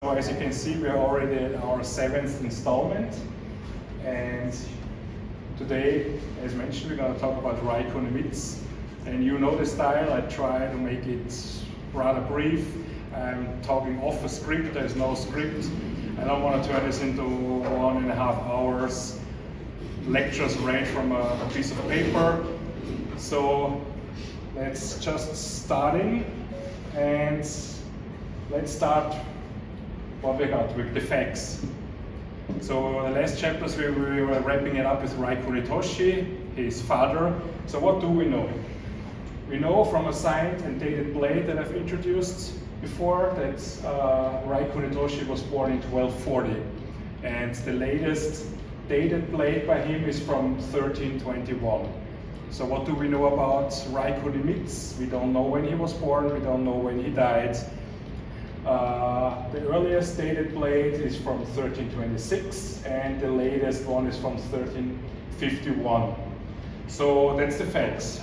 So as you can see, we are already at our 7th installment, and today, as mentioned, we're going to talk about Kunimitsu. And you know the style, I try to make it rather brief. I'm talking off a script, there's no script. I don't want to turn this into 1.5 hours. Lectures range from a piece of paper. So let's just start in, and let's start what we got with the facts. So the last chapters we were wrapping it up with Kunimitsu, his father. So what do we know? We know from a signed and dated blade that I've introduced before that Kunimitsu was born in 1240, and the latest dated blade by him is from 1321. So what do we know about Kunimitsu? We don't know when he was born, we don't know when he died. The earliest dated blade is from 1326, and the latest one is from 1351. So that's the facts.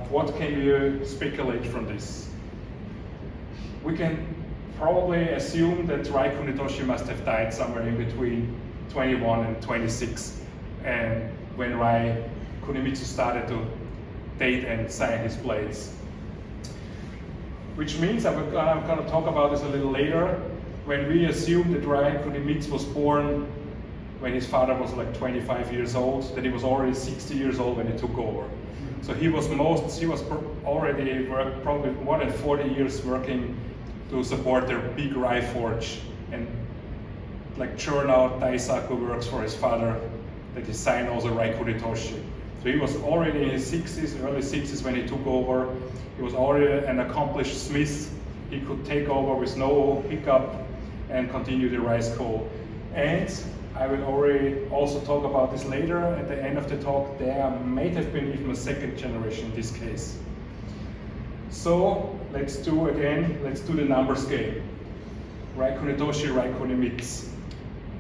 What can you speculate from this? We can probably assume that Kunimitsu must have died somewhere in between 21 and 26, and when Kunimitsu started to date and sign his blades. Which means, I'm going to talk about this a little later, when we assume that Kunimitsu was born when his father was like 25 years old, that he was already 60 years old when he took over. So he was already probably more than 40 years working to support their big rye forge and like churn out Daisaku works for his father that he signed also Kunimitsu. So he was already in his 60s, early 60s when he took over. He was already an accomplished smith. He could take over with no hiccup and continue the rice coal. And I will already also talk about this later at the end of the talk. There may have been even a second generation in this case. So let's do the numbers game. Kunimitsu, Kunimitsu.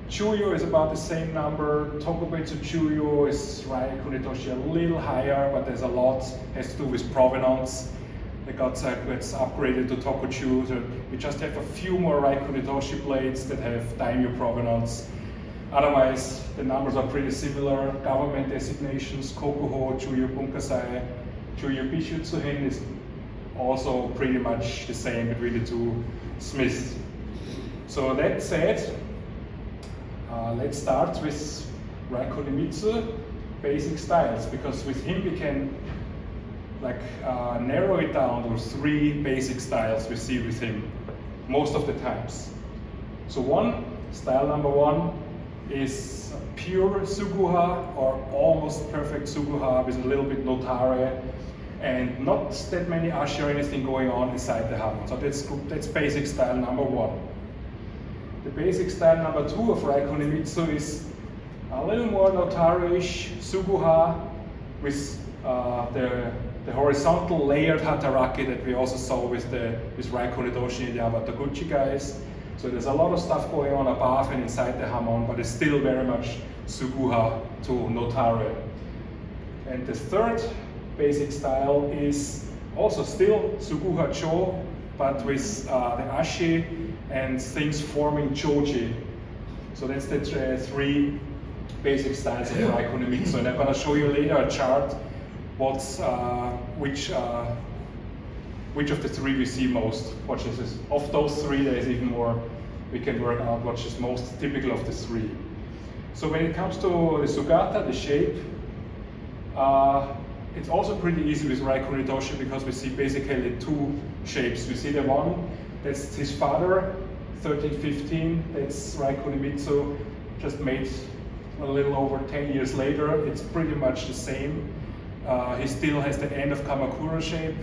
Chuyo is about the same number. Tokubetsu Chuyo is Kunimitsu a little higher, but there's a lot has to do with provenance. The Gotsak gets upgraded to Tokuchu. So we just have a few more Kunimitsu blades that have daimyo provenance. Otherwise, the numbers are pretty similar. Government designations, Kokuho, Chuyo Bunkasai, Chuyo Bishutsuhin is also pretty much the same between the two smiths. So that said, let's start with Kunimitsu basic styles, because with him we can narrow it down to 3 basic styles we see with him most of the times. So style number 1 is pure Suguha or almost perfect Suguha with a little bit notare and not that many ashi or anything going on inside the hamon. So that's basic style number 1. The basic style number 2 of Kunimitsu is a little more notare-ish Suguha with the horizontal layered hataraki that we also saw with Kunimitsu and the Awataguchi guys. So there's a lot of stuff going on above and inside the hamon, but it's still very much Suguha to notare. And the third basic style is also still Suguha Cho, but with the ashi and things forming choji. So that's the 3 basic styles of Kunimitsu. And I'm going to show you later a chart which of the 3 we see most. Of those 3, there is even more. We can work out what is most typical of the 3. So when it comes to the Sugata, the shape, it's also pretty easy with Kunimitsu because we see basically 2 shapes. We see the one that's his father, 1315, that's Kunimitsu, just made a little over 10 years later. It's pretty much the same. He still has the end of Kamakura shape,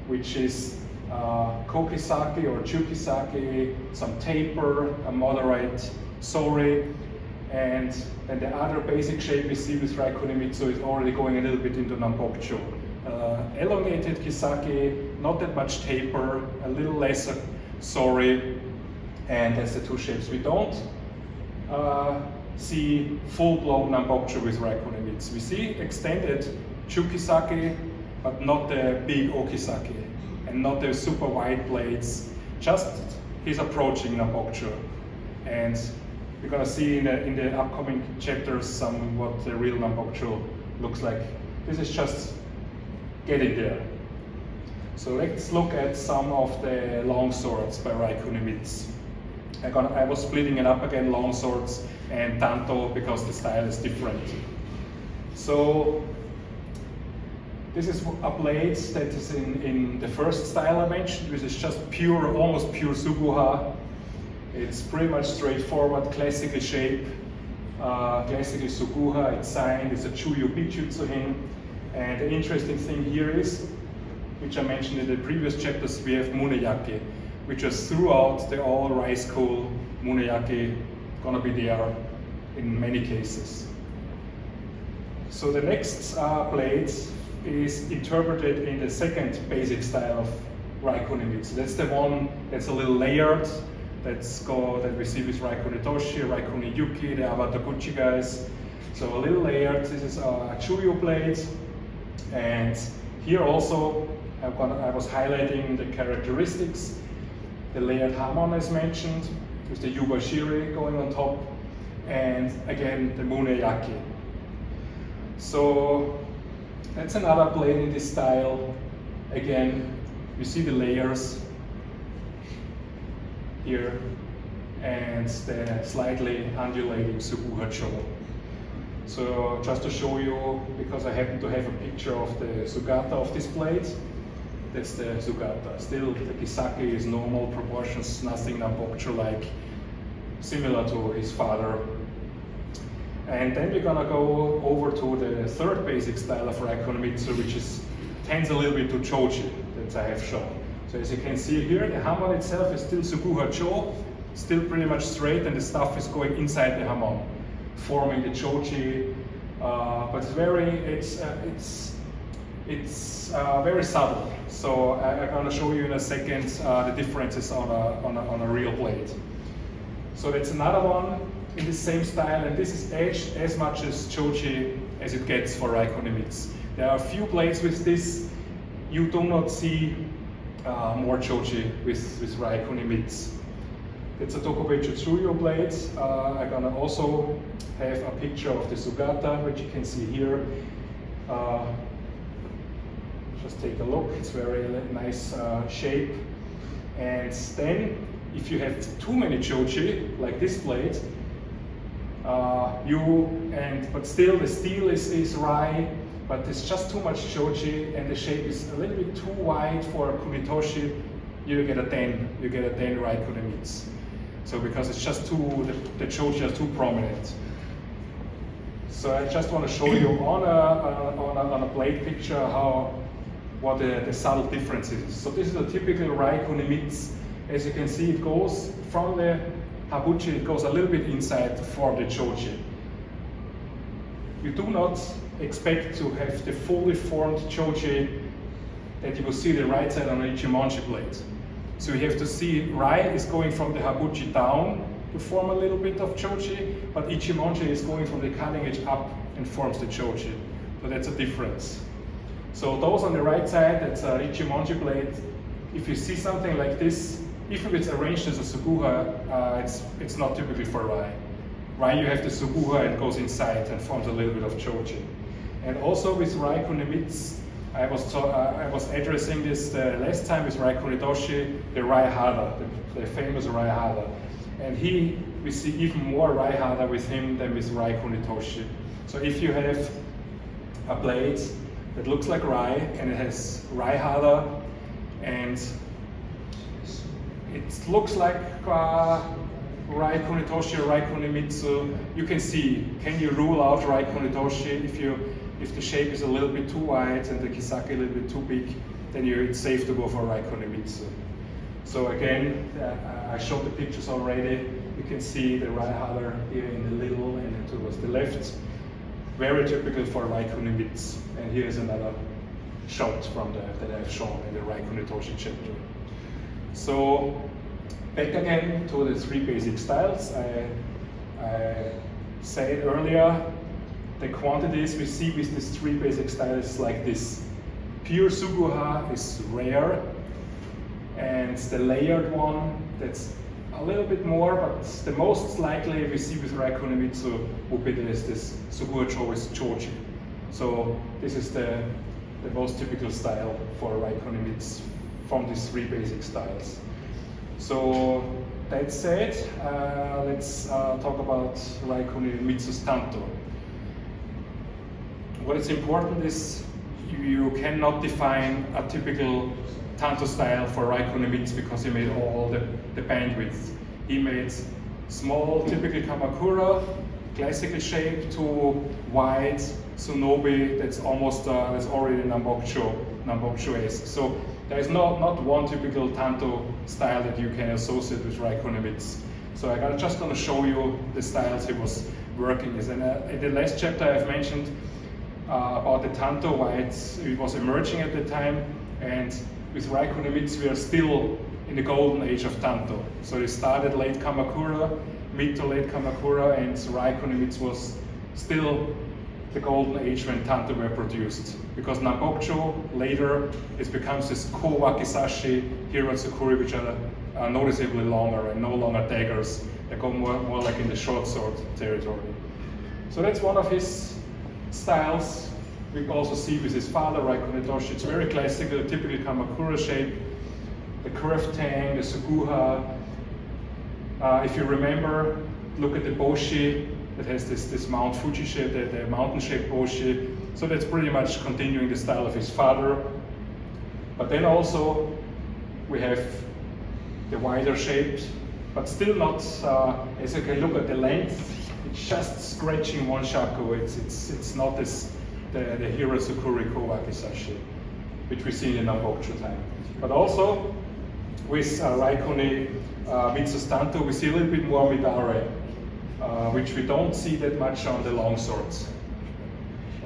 which is Kokisaki or Chukisaki, some taper, a moderate sori, and then the other basic shape we see with Kunimitsu is already going a little bit into Nambokcho. Elongated Kisaki, not that much taper, a little lesser sori, and that's the 2 shapes. We don't see full-blown Nambokcho with Kunimitsu. We see extended Chukisaki, but not the big Okisaki, and not the super wide blades, just he's approaching Nambokshu. And we're gonna see in the upcoming chapters what the real Nambokshu looks like. This is just getting there. So let's look at some of the long swords by Rai Kunimitsu. I was splitting it up again, long swords and tanto, because the style is different. So this is a blade that is in the first style I mentioned, which is just pure, almost pure Suguha. It's pretty much straightforward, classical shape, classical Suguha. It's signed, it's a Chuyu Bichutsuhin. And the interesting thing here is, which I mentioned in the previous chapters, we have Muneyake, which is throughout the all Rai school. Muneyake gonna be there in many cases. So the next blade is interpreted in the second basic style of Rai Kunimitsu. That's the one that's a little layered, that we see with Rai Kunitoshi, Rai Kuniyuki, the Awataguchi guys. So a little layered. This is a Chuyu blade, and here also I was highlighting the characteristics. The layered hamon as mentioned, with the yubashiri going on top, and again the muneyaki. So that's another blade in this style. Again, you see the layers here and the slightly undulating Suguha-cho. So just to show you, because I happen to have a picture of the Sugata of this blade, that's the Sugata. Still, the Kisaki is normal proportions, nothing Nambokshu-like, similar to his father. And then we're gonna go over to the third basic style of Rai Kunimitsu, which tends a little bit to Choji, that I have shown. So as you can see here, the hamon itself is still Suguha-cho, still pretty much straight, and the stuff is going inside the hamon, forming the Choji, but it's very subtle. So I'm going to show you in a second the differences on a real blade. So that's another one in the same style, and this is edged as much as Choji as it gets for Rai Kunimitsu. There are a few blades with this. You do not see more Choji with Rai Kunimitsu. It's a Tokubetsu Tsuyo blade. I'm gonna also have a picture of the Sugata, which you can see here. Just take a look, it's very nice shape. And then, if you have too many Choji, like this blade, but still the steel is Rai, but there's just too much Choji and the shape is a little bit too wide for Kunitoshi, you get a den Rai Kunimitsu. So because it's just the Choji are too prominent. So I just want to show you on a blade picture what the subtle difference is. So this is a typical Rai Kunimitsu. As you can see, it goes from the Habuchi, it goes a little bit inside to form the Choji. You do not expect to have the fully formed Choji that you will see the right side on an Ichimonji blade. So you have to see Rai is going from the Habuchi down to form a little bit of Choji, but Ichimonji is going from the cutting edge up and forms the Choji. So that's a difference. So those on the right side, that's a Ichimonji blade. If you see something like this, if it's arranged as a Suguha, it's not typically for Rai. Rai, you have the Suguha and goes inside and forms a little bit of Choji. And also with Rai Kunimitsu, I was addressing this the last time with Rai Kunitoshi, the Rai Hada, the famous Rai Hada. And we see even more Rai Hada with him than with Rai Kunitoshi. So if you have a blade that looks like Rai and it has Rai Hada and it looks like Rai Kunitoshi or Rai Kunimitsu, you can see, can you rule out Rai Kunitoshi if the shape is a little bit too wide and the Kisaki a little bit too big, then it's safe to go for Rai Kunimitsu. So again, I showed the pictures already. You can see the Rai Hada here in the middle and towards the left. Very typical for Rai Kunimitsu. And here is another shot that I've shown in the Rai Kunitoshi chapter. So back again to the three basic styles. I said earlier, the quantities we see with these three basic styles like this. Pure Suguha is rare, and the layered one, that's a little bit more, but the most likely we see with Rai Kunimitsu would be this Suguro with Choji. So this is the most typical style for Rai Kunimitsu from these three basic styles. So that said, let's talk about Rai Kunimitsu's Tanto. What is important is you cannot define a typical Tanto style for Rai Kunimitsu because he made all the bandwidth. He made small, typical Kamakura, classical shape, to wide Tsunobi that's almost that's already Nambokusho-esque. So there is not one typical Tanto style that you can associate with Rai Kunimitsu. So I'm just going to show you the styles he was working with. And in the last chapter I've mentioned about the Tanto, why it was emerging at the time, and with Rai Kunimitsu we are still in the golden age of Tanto. So it started late Kamakura, mid to late Kamakura, and Rai Kunimitsu was still the golden age when Tanto were produced. Because Nambokusho later it becomes this Ko-wakizashi Hiratsukuri, which are noticeably longer and no longer daggers. They go more like in the short sword territory. So that's one of his styles. We also see with his father, Rai Kunitoshi, it's very classical, typical Kamakura shape. The curved tang, the Suguha. If you remember, look at the Boshi that has this Mount Fuji shape, the mountain shaped Boshi. So that's pretty much continuing the style of his father. But then also we have the wider shaped, but still not, as you can look at the length, it's just scratching one shaku. It's not the Hiratsukuri Ko-wakizashi, which we see in Nambokusho time. But also with Rai Kunimitsu's Tanto, we see a little bit more Midare, which we don't see that much on the long swords.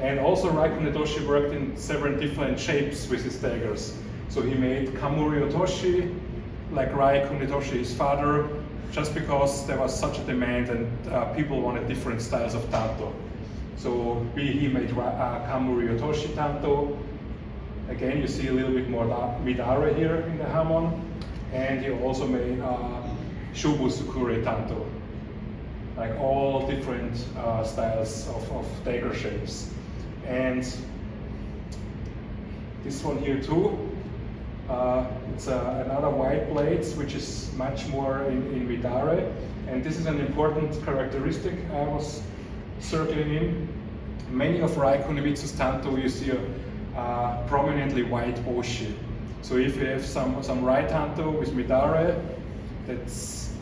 And also Rai Kunitoshi worked in several different shapes with his daggers. So he made Kamuri Otoshi, like Rai Kunitoshi, his father, just because there was such a demand and people wanted different styles of Tanto. So he made Kamuri Otoshi Tanto. Again, you see a little bit more Midare here in the Hamon. And he also made Shubu Sukure Tanto, like all different styles of dagger shapes. And this one here too, it's another white blade, which is much more in Midare. And this is an important characteristic I was circling in. Many of Rai Kunimitsu's Tanto, you see a prominently white Boshi. So if you have some Rai Tanto with Midare that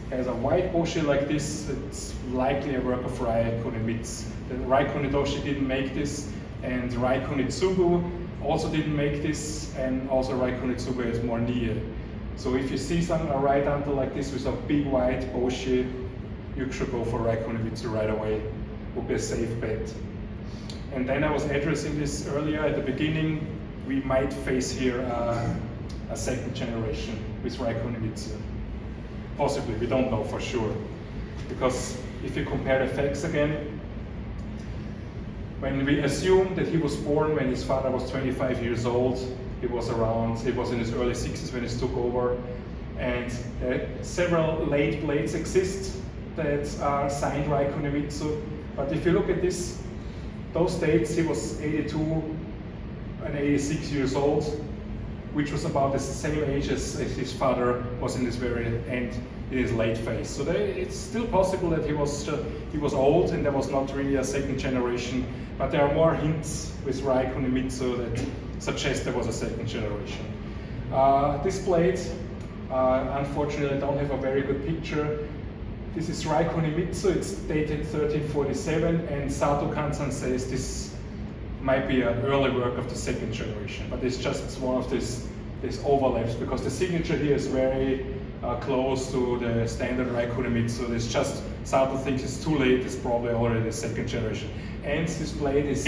has a white Boshi like this, it's likely a work of Rai Kunimitsu. The Rai Kunitoshi didn't make this, and Rai Kunitsugu also didn't make this, and also Rai Kunitsugu is more near. So if you see some Rai Tanto like this with a big white Boshi, you should go for Rai Kunimitsu right away. Would be a safe bet. And then I was addressing this earlier at the beginning. We might face here a second generation with Rai Kunimitsu. Possibly, we don't know for sure. Because if you compare the facts again, when we assume that he was born when his father was 25 years old, he was in his early 60s when he took over, and several late blades exist that are signed Rai Kunimitsu. But if you look at those dates, he was 82 and 86 years old, which was about the same age as his father was in his very end, in his late phase. So it's still possible that he was old and there was not really a second generation, but there are more hints with Rai Kunimitsu that suggest there was a second generation. This blade, unfortunately I don't have a very good picture. This is Rai Kunimitsu, it's dated 1347, and Sato Kansan says this might be an early work of the second generation, but it's just one of these overlaps because the signature here is very close to the standard Rai Kunimitsu. It's just Sato thinks it's too late, it's probably already the second generation. And this blade is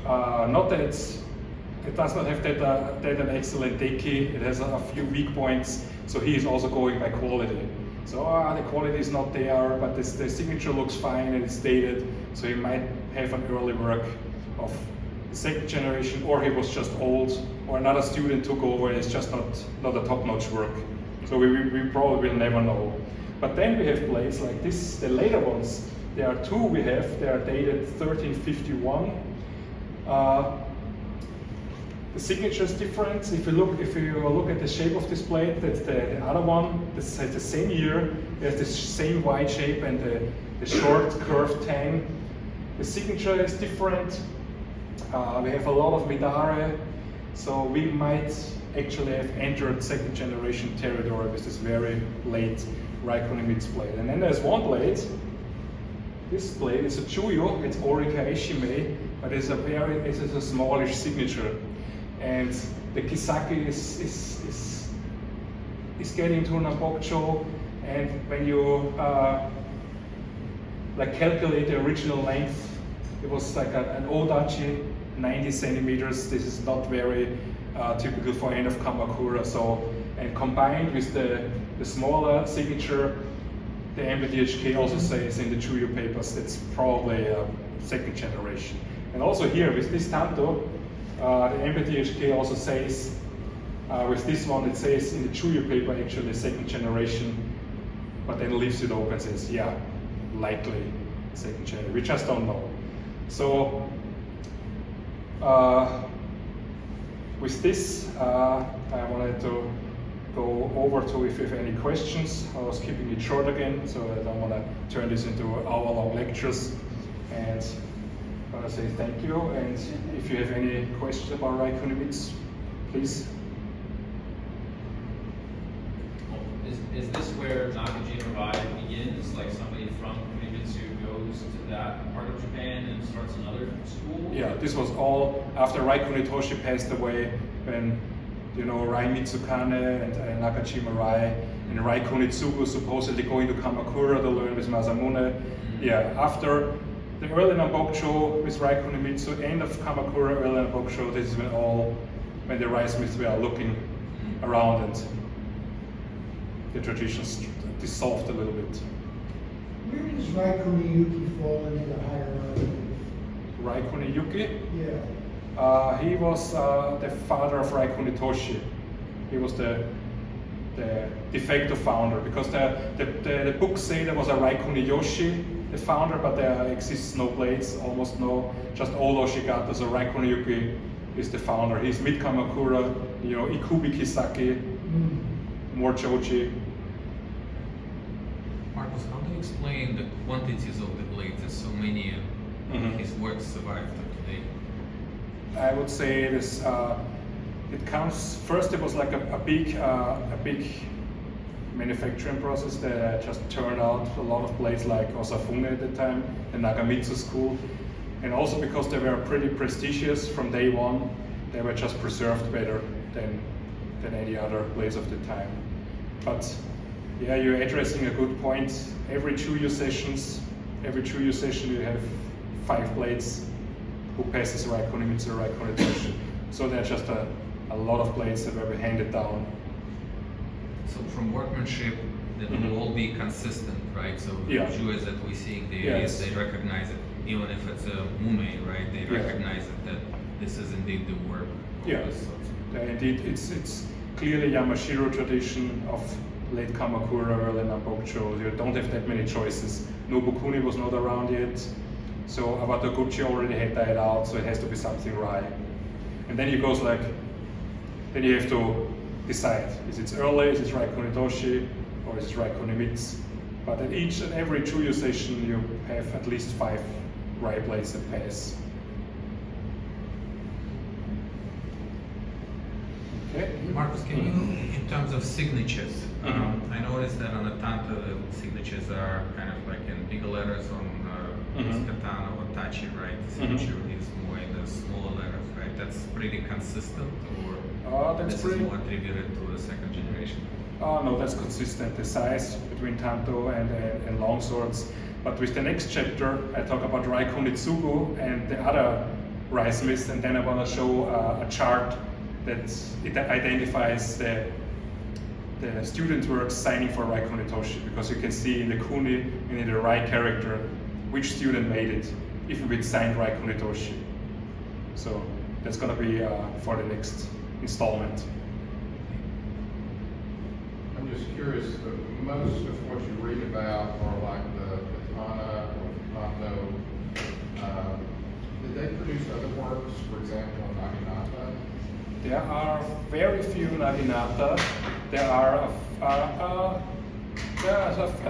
not that it does not have that an excellent deki, it has a few weak points, so he is also going by quality. So the quality is not there, but the signature looks fine and it's dated, so he might have an early work of the second generation, or he was just old, or another student took over and it's just not a top-notch work So we probably will never know. But then we have blades like this, the later ones. There are two we have, they are dated 1351. The signature is different. If you look at the shape of this blade, that's the other one. This has the same year. It has the same wide shape and the short curved tang. The signature is different. We have a lot of midare, so we might actually have entered second generation territory with this very late Kunimitsu blade. And then there's one blade. This blade is a Chuyo. It's Orica Eshime, but it's a smallish signature. And the Kisaki is getting to Nambocho, and when you calculate the original length, it was like an Odachi, 90 centimeters. This is not very typical for end of Kamakura. So, and combined with the smaller signature, the NYTK also says in the Chuyo papers that's probably a second generation. And also here with this Tanto, the NYTK also says, with this one it says in the Chuyo paper actually second generation, but then leaves it open and says, yeah, likely second generation. We just don't know. So with this, I wanted to go over to if you have any questions. I was keeping it short again, so I don't want to turn this into hour-long lectures. And I want to say thank you, and if you have any questions about Kunimitsu, please. Is this where Nakajima Rai begins? Like somebody from Kunimitsu goes to that part of Japan and starts another school? Yeah, this was all after Rai Kunitoshi passed away, when Rai Mitsukane and Nakajima Rai and Rai Kunitsugu supposedly going to Kamakura to learn with Masamune. Yeah, after the early Nambocho with Rai Kunimitsu, end of Kamakura, early Nambocho, this is when the Rai Smiths were looking around and the traditions dissolved a little bit. Where does Rai Kuniyuki fall into the hierarchy? Rai Kuniyuki? Yeah. He was the father of Rai Kunitoshi. He was the de facto founder, because the books say there was a Rai Kuniyoshi, the founder, but there exists no blades, almost no, just Olo Shigata. So Rai Kuniyuki is the founder. He's mid Kamakura, Ikubi Kisaki, more Choji. Markus, how do you explain the quantities of the blades? There's so many his works survived today. I would say this. It comes first. It was like a big manufacturing process that just turned out a lot of blades like Osafune at the time, the Nagamitsu school, and also because they were pretty prestigious from day one, they were just preserved better than any other blades of the time. But yeah, you're addressing a good point. Every Chuyo session you have 5 blades who passes Rai Kunimitsu, Rai Kunitoshi. So there are just a lot of blades that were handed down. So from workmanship, that will all be consistent, right? So the Chuyos that we see in the areas, they recognize it, even if it's a mume, right? They recognize it, that this is indeed the work. Indeed, it's clearly Yamashiro tradition of late Kamakura, early Nambocho. You don't have that many choices. Nobukuni was not around yet, so Awataguchi already had died out, so it has to be something Rai. And then it goes like, then you have to decide, is it early, is it Rai Kunitoshi, or is it Rai Kunimitsu? But at each and every Chuyo session you have at least 5 Rai blades that pass. Okay. Markus, can you, in terms of signatures, I noticed that on the Tanto the signatures are kind of like in bigger letters on Katana or Tachi, right? The signature is more in the smaller letters, right? That's pretty consistent, or this is more attributed to the second generation? No, that's consistent. The size between Tanto and long swords. But with the next chapter, I talk about Rai Kunitsugu and the other Rai Smiths, and then I want to show a chart that it identifies the student works signing for Rai Kunitoshi, because you can see in the Kuni and in the Rai character which student made it, if it signed Rai Kunitoshi. So that's going to be for the next installment. I'm just curious, most of what you read about are like the katana or kanto. Did they produce other works, for example, in naginata? There are very few naginata. There are a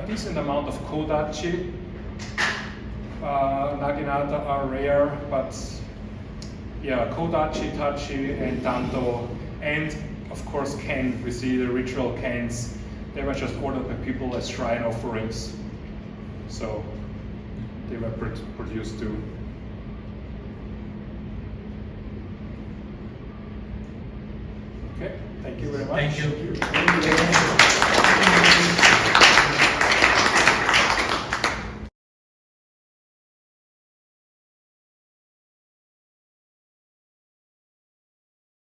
decent amount of kodachi. Naginata are rare, but yeah, kodachi, tachi, and tanto, and of course ken. We see the ritual kens. They were just ordered by people as shrine offerings, so they were produced too. Okay, thank you very much. Thank you. Thank you.